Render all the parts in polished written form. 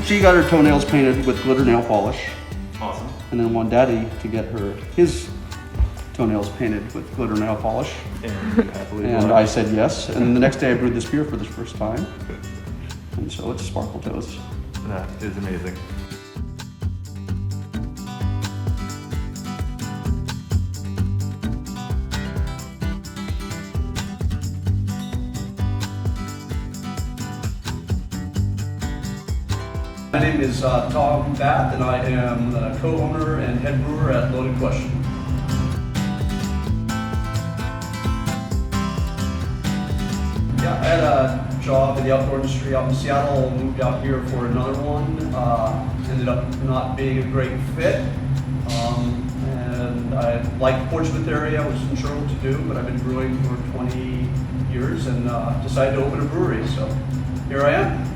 She got her toenails painted with glitter nail polish. Awesome. And then wanted Daddy to get his toenails painted with glitter nail polish. And I said yes. And then the next day I brewed this beer for the first time. And so it's Sparkle Toes. That is amazing. My name is Tom Bath, and I am the co-owner and head brewer at Loaded Question. Yeah, I had a job in the outdoor industry out in Seattle, moved out here for another one. Ended up not being a great fit. And I liked the Portsmouth area, I wasn't sure what to do, but I've been brewing for 20 years and decided to open a brewery, so here I am.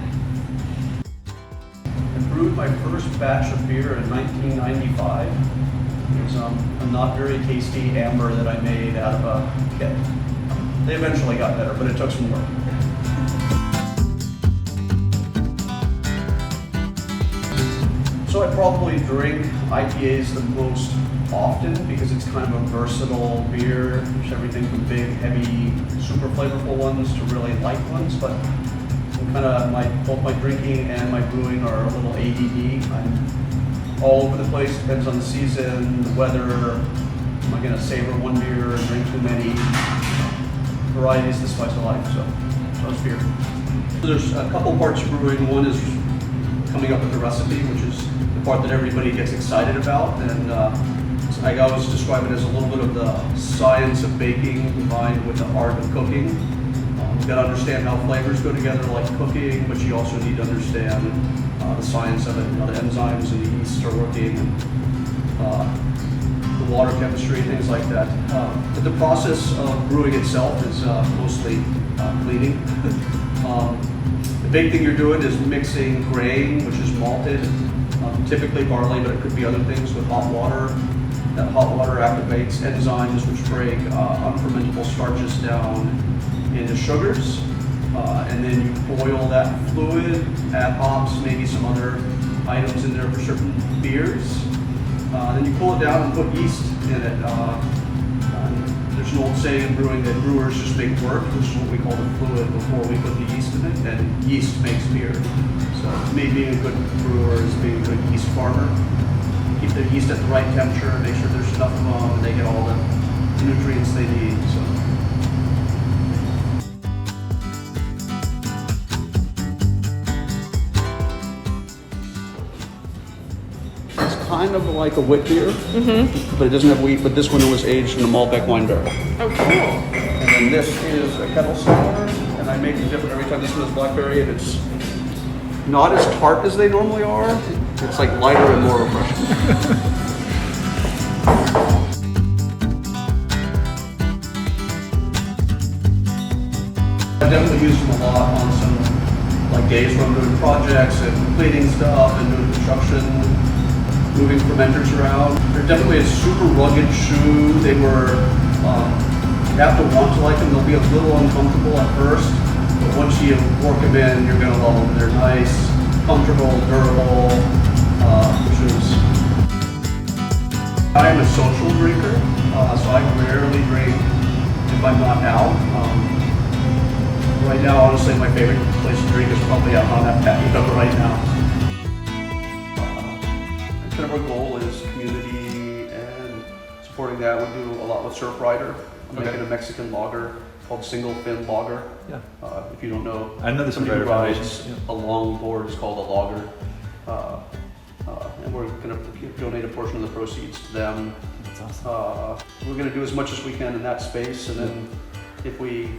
I brewed my first batch of beer in 1995. It was a not very tasty amber that I made out of a kit. They eventually got better, but it took some work. So I probably drink IPAs the most often because it's kind of a versatile beer. There's everything from big, heavy, super flavorful ones to really light ones, but kind of both my drinking and my brewing are a little ADD. I'm all over the place, depends on the season, the weather. Am I gonna savor one beer and drink too many? Variety is the spice of life, so it's beer. There's a couple parts of brewing. One is coming up with the recipe, which is the part that everybody gets excited about. And I always describe it as a little bit of the science of baking combined with the art of cooking. You've got to understand how flavors go together like cooking, but you also need to understand the science of it, the enzymes and the yeast are working, and the water chemistry, things like that. But the process of brewing itself is mostly cleaning. The big thing you're doing is mixing grain, which is malted, typically barley, but it could be other things, with hot water. That hot water activates enzymes which break unfermentable starches down into sugars, and then you boil that fluid, add hops, maybe some other items in there for certain beers. Then you pull it down and put yeast in it. There's an old saying in brewing that brewers just make work, which is what we call the fluid before we put the yeast in it, and yeast makes beer. So to me, being a good brewer is being a good yeast farmer. Keep the yeast at the right temperature, make sure there's enough of them, and they get all the nutrients they need. So. Kind of like a wit beer, but it doesn't have wheat, but this one was aged in a Malbec wine barrel. Oh, cool. And then this is a kettle sour, and I make it different every time. This one is blackberry, and it's not as tart as they normally are. It's like lighter and more refreshing. I definitely use them a lot on some days where I'm doing projects and cleaning stuff and doing construction. Moving fermenters around. They're definitely a super rugged shoe. They were, you have to want to like them. They'll be a little uncomfortable at first, but once you work them in, you're gonna love them. They're nice, comfortable, durable, shoes. I am a social drinker, so I rarely drink if I'm not out. Right now, honestly, my favorite place to drink is probably out on that patio right now. Kind of our goal is community and supporting that. We do a lot with Surf Rider. I'm making a Mexican lager called Single Fin Lager. Yeah. If you don't know, I know the somebody who rides a long board is called a logger. And we're going to donate a portion of the proceeds to them. That's awesome. We're going to do as much as we can in that space, and then if we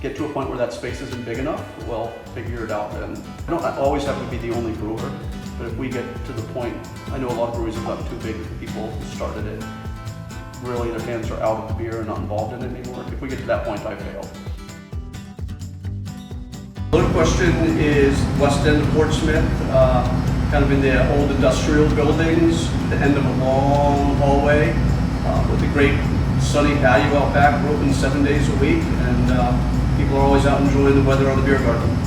get to a point where that space isn't big enough, we'll figure it out then. I don't always have to be the only brewer. But if we get to the point, I know a lot of breweries have gotten too big for people who started it. Really, their hands are out of the beer and not involved in it anymore. If we get to that point, I fail. Loaded Question is west end of Portsmouth, kind of in the old industrial buildings, the end of a long hallway, with a great sunny patio out back. We're open 7 days a week, and people are always out enjoying the weather on the beer garden.